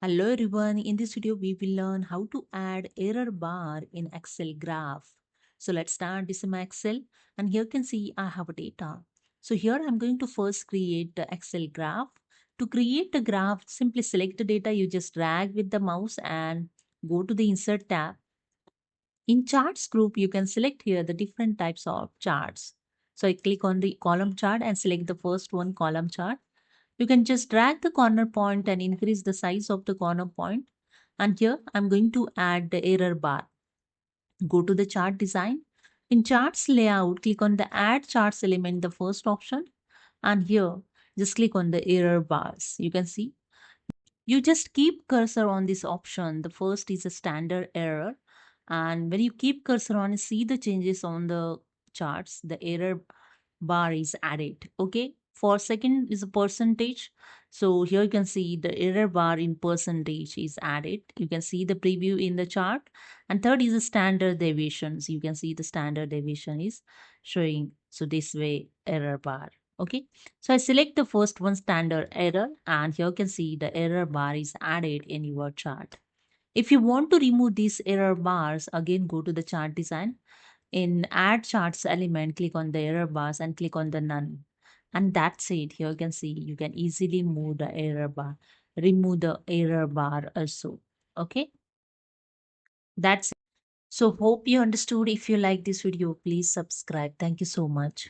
Hello everyone, in this video we will learn how to add error bar in Excel graph. So let's start this in my Excel and here you can see I have a data. So here I'm going to first create the Excel graph. To create the graph, simply select the data, you just drag with the mouse and go to the insert tab. In charts group, you can select here the different types of charts. So I click on the column chart and select the first one, column chart. You can just drag the corner point and increase the size of the corner point. And here I'm going to add the error bar. Go to the chart design. In charts layout, click on the add charts element, the first option. And here, just click on the error bars. You can see you just keep cursor on this option. The first is a standard error. And when you keep cursor on, see the changes on the charts, the error bar is added. Okay. For second is a percentage. So here you can see the error bar in percentage is added. You can see the preview in the chart. And third is the standard deviations. You can see the standard deviation is showing. So this way error bar. Okay. So I select the first one, standard error, and here you can see the error bar is added in your chart. If you want to remove these error bars, again go to the chart design. In add charts element, click on the error bars and click on the none. And that's it. Here you can see you can easily move the error bar, remove the error bar also. Okay, that's it. So hope you understood. If you like this video, please subscribe. Thank you so much.